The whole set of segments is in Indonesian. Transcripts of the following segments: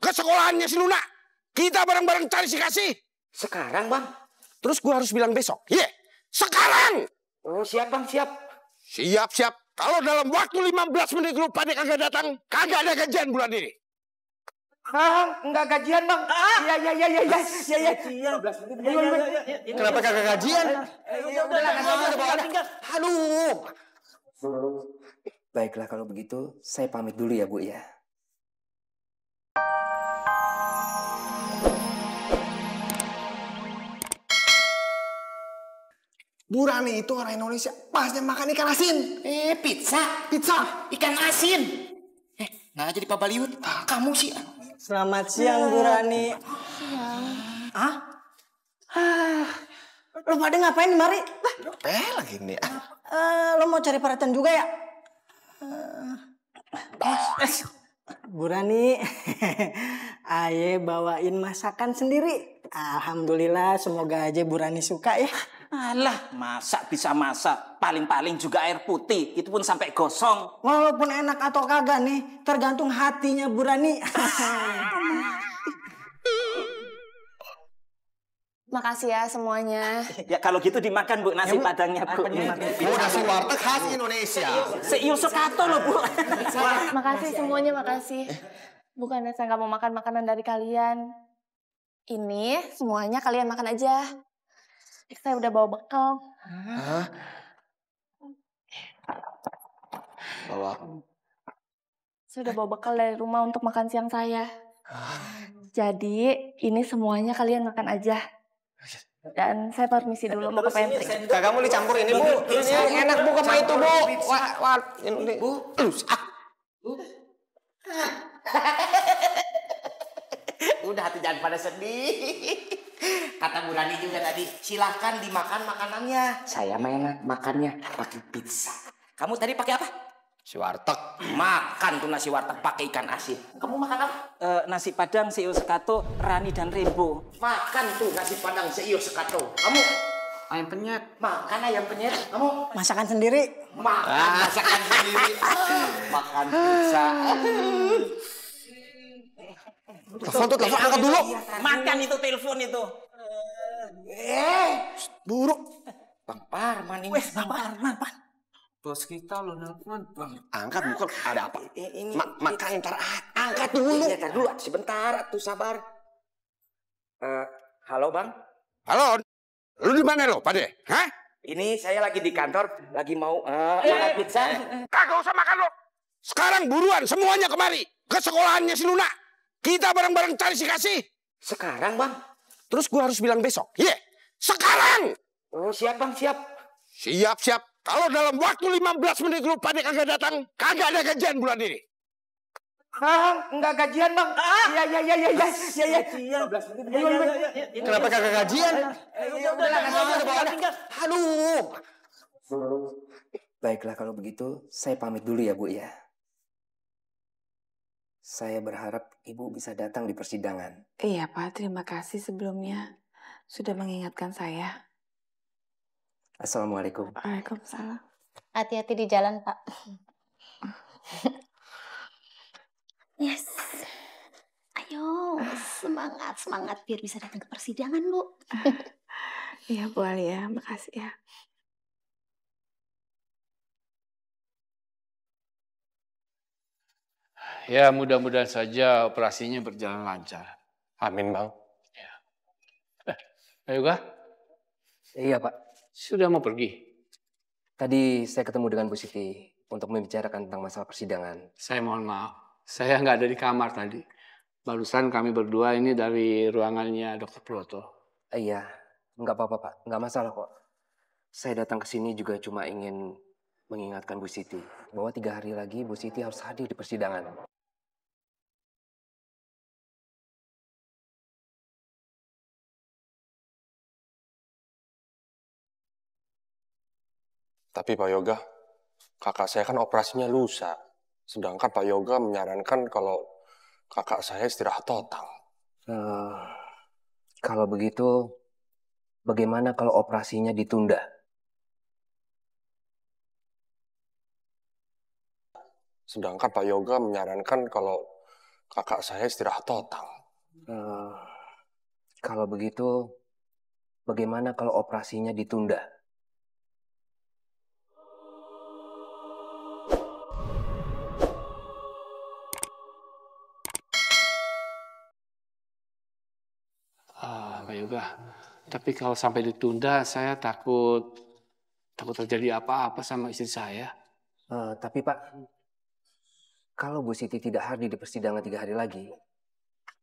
ke sekolahannya si Luna. Kita bareng-bareng cari si Kasih. Sekarang, Bang? Terus gua harus bilang besok. Iya, sekarang. Oh, siap, Bang, siap. Siap. Kalau dalam waktu 15 menit lu pada kagak datang, kagak ada gajian bulan ini. Enggak gajian, Bang. Iya. Kenapa kagak gajian? Aduh. Baiklah kalau begitu, saya pamit dulu ya, Bu ya. Bu Rani itu orang Indonesia, pasnya makan ikan asin. Pizza. Ikan asin. Nggak jadi Pak Baliut. Kamu sih. Selamat siang, Bu Rani. Lo pada ngapain di mari? Lagi nih. Lo mau cari perhatian juga ya? Bu Rani, Aye bawain masakan sendiri. Alhamdulillah, semoga aja Bu Rani suka ya. Alah, masak bisa masak. Paling-paling juga air putih. Itu pun sampai gosong. Walaupun enak atau kagak nih, tergantung hatinya Bu Rani. Makasih ya semuanya. Ya kalau gitu dimakan, Bu, nasi padangnya, Bu. Bu, nasi warteg khas Indonesia. Seiyo sekato loh, Bu. Makasih semuanya, makasih. Bukannya saya nggak mau makan makanan dari kalian. Ini semuanya kalian makan aja. Saya udah bawa bekal. Saya udah bawa bekal dari rumah untuk makan siang saya. Jadi ini semuanya kalian makan aja. Dan saya permisi dulu mau ke pantry. Kagak mau dicampur ini, Bu. Ini enak, Bu, sama itu, Bu. Ini, Bu. Udah hati jangan pada sedih. Kata Bu Rani juga tadi, silahkan dimakan makanannya. Saya mah makannya pakai pizza. Kamu tadi pakai apa? Si warteg. Makan tuh nasi warteg pakai ikan asin. Kamu makan apa? Nasi padang, seiyo sekato, Rani dan Rembo. Makan tuh nasi padang seiyo sekato. Kamu? Ayam penyet. Makan ayam penyet. Kamu? Masakan sendiri. Makan masakan sendiri. Makan pizza. Telepon angkat dulu. Makan itu telepon itu. Buruk. Bang Parman ini. Bang Parman. Bos kita lo nelfon. Angkat, bukan ada apa? Ini Makanya ntar angkat dulu. Iya, dulu sebentar, tuh sabar. Halo, Bang. Halo, lu di mana lo, Pade? Hah? Ini saya lagi di kantor, lagi mau makan pizza. Kagak usah makan lo. Sekarang buruan semuanya kemari ke sekolahannya si Luna. Kita bareng-bareng cari si Kasih. Sekarang, Bang? Terus gua harus bilang besok. Iya, sekarang. Oh, siap, Bang, siap. Siap. Kalau dalam waktu 15 menit lu pada kagak datang, kagak ada gajian bulan ini. Enggak gajian, Bang. Iya. Kenapa kagak gajian? Aduh. Baiklah kalau begitu, saya pamit dulu ya, Bu ya. Saya berharap Ibu bisa datang di persidangan. Iya, Pak. Terima kasih sebelumnya sudah mengingatkan saya. Assalamualaikum. Waalaikumsalam. Hati-hati di jalan, Pak. Yes. Ayo, semangat biar bisa datang ke persidangan, Bu. Iya, Bu Alia. Makasih ya. Ya, mudah-mudahan saja operasinya berjalan lancar. Amin, Bang. Ya. Ayo, Kak. Iya, Pak. Sudah mau pergi? Tadi saya ketemu dengan Bu Siti untuk membicarakan tentang masalah persidangan. Saya mohon maaf. Saya nggak ada di kamar tadi. Barusan kami berdua ini dari ruangannya Dr. Broto. Iya, nggak apa-apa, Pak. Nggak masalah kok. Saya datang ke sini juga cuma ingin mengingatkan Bu Siti bahwa 3 hari lagi Bu Siti harus hadir di persidangan. Tapi Pak Yoga, kakak saya kan operasinya lusa. Sedangkan Pak Yoga menyarankan kalau kakak saya istirahat total. Kalau begitu, bagaimana kalau operasinya ditunda? Sedangkan Pak Yoga menyarankan kalau kakak saya istirahat total. Kalau begitu, bagaimana kalau operasinya ditunda? Pak Yoga, tapi kalau sampai ditunda, saya takut terjadi apa-apa sama istri saya. Tapi Pak, kalau Bu Siti tidak hadir di persidangan 3 hari lagi,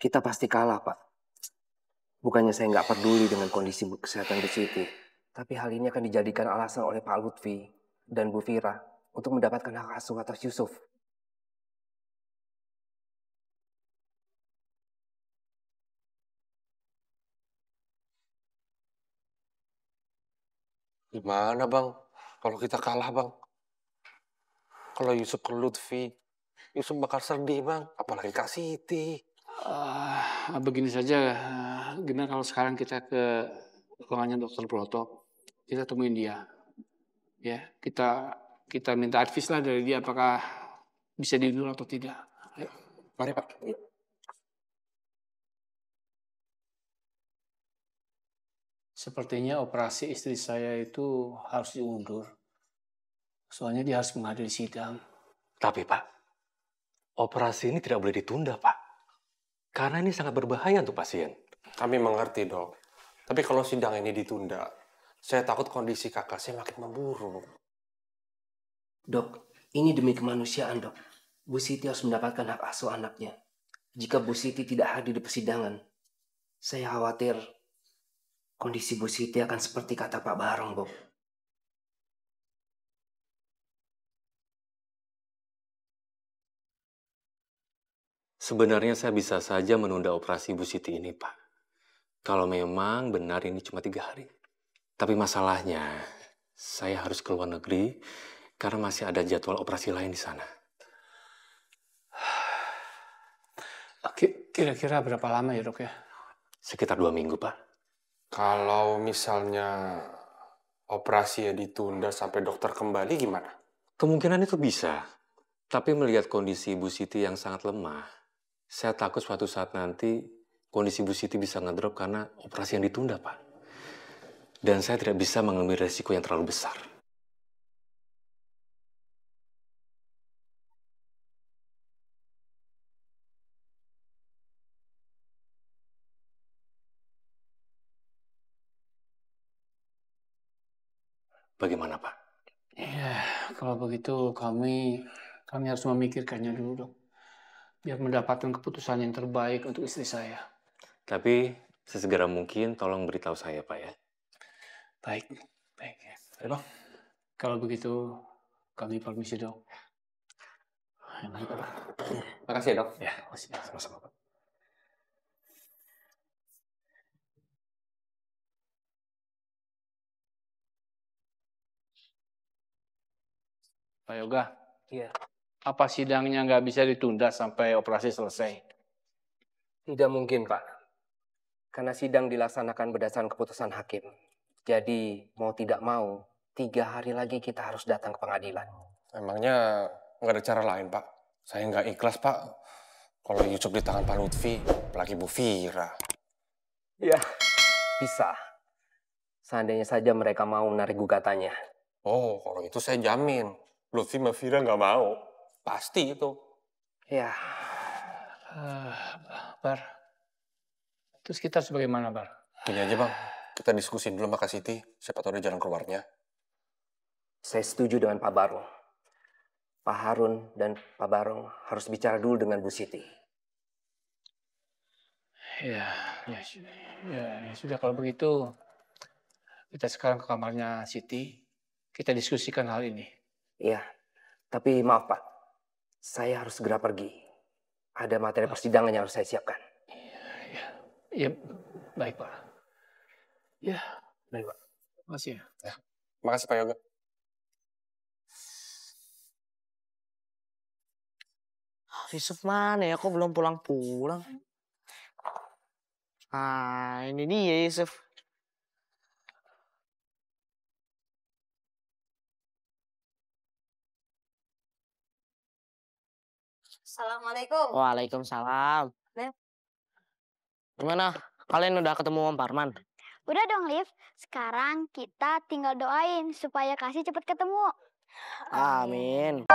kita pasti kalah, Pak. Bukannya saya nggak peduli dengan kondisi kesehatan Bu Siti, tapi hal ini akan dijadikan alasan oleh Pak Lutfi dan Bu Fira untuk mendapatkan hak asuh atas Yusuf. Gimana bang? Kalau kita kalah bang? Kalau Yusuf ke Lutfi, Yusuf bakal sedih bang. Apalagi Kak Siti. Begini saja, gimana kalau sekarang kita ke ruangannya Dokter Broto, kita temuin dia, ya kita minta advice lah dari dia apakah bisa diundur atau tidak. Ayo. Mari Pak. Sepertinya operasi istri saya itu harus diundur. Soalnya dia harus menghadiri sidang. Tapi Pak, operasi ini tidak boleh ditunda Pak. Karena ini sangat berbahaya untuk pasien. Kami mengerti dok. Tapi kalau sidang ini ditunda, saya takut kondisi kakak saya makin memburuk. Dok, ini demi kemanusiaan dok. Bu Siti harus mendapatkan hak asuh anaknya. Jika Bu Siti tidak hadir di persidangan, saya khawatir kondisi Bu Siti akan seperti kata Pak Barong, Bob. Sebenarnya saya bisa saja menunda operasi Bu Siti ini, Pak. Kalau memang benar ini cuma 3 hari. Tapi masalahnya, saya harus ke luar negeri karena masih ada jadwal operasi lain di sana. Kira-kira berapa lama ya dok ya? Sekitar 2 minggu, Pak. Kalau misalnya operasinya ditunda sampai dokter kembali gimana? Kemungkinan itu bisa. Tapi melihat kondisi Bu Siti yang sangat lemah, saya takut suatu saat nanti kondisi Bu Siti bisa ngedrop karena operasi yang ditunda, Pak. Dan saya tidak bisa mengambil resiko yang terlalu besar. Bagaimana, Pak? Ya, kalau begitu kami harus memikirkannya dulu, dok. Biar mendapatkan keputusan yang terbaik untuk istri saya. Tapi sesegera mungkin tolong beritahu saya, Pak ya. Baik. Ya. Ayo, Bang. Kalau begitu kami permisi, dok. Makasih ya, dok. Ya, sama-sama, Pak. Pak Yoga. Iya. Apa sidangnya nggak bisa ditunda sampai operasi selesai? Tidak mungkin, Pak. Karena sidang dilaksanakan berdasarkan keputusan hakim. Jadi, mau tidak mau, 3 hari lagi kita harus datang ke pengadilan. Emangnya nggak ada cara lain, Pak? Saya nggak ikhlas, Pak. Kalau Yusuf di tangan Pak Lutfi, apalagi Bu Fira. Ya, bisa. Seandainya saja mereka mau menarik gugatannya. Oh, kalau itu saya jamin. Lutfi sama Fira nggak mau. Pasti itu. Ya. Bar. Terus kita harus bagaimana, Bar? Gini aja, Bang. Kita diskusi dulu sama Kak Siti. Siapa tahu ada jalan keluarnya. Saya setuju dengan Pak Barong. Pak Harun dan Pak Barong harus bicara dulu dengan Bu Siti. Ya sudah kalau begitu kita sekarang ke kamarnya Siti. Kita diskusikan hal ini. Iya, tapi maaf Pak. Saya harus segera pergi. Ada materi persidangan yang harus saya siapkan. Iya, baik Pak. Ya, baik Pak. Makasih ya. Makasih Pak Yoga. Yusuf mana ya? Kok belum pulang-pulang? Ah, ini dia Yusuf. Assalamualaikum. Waalaikumsalam. Liv. Gimana? Kalian udah ketemu Om Parman? Udah dong, Liv. Sekarang kita tinggal doain supaya Kasih cepet ketemu. Amin.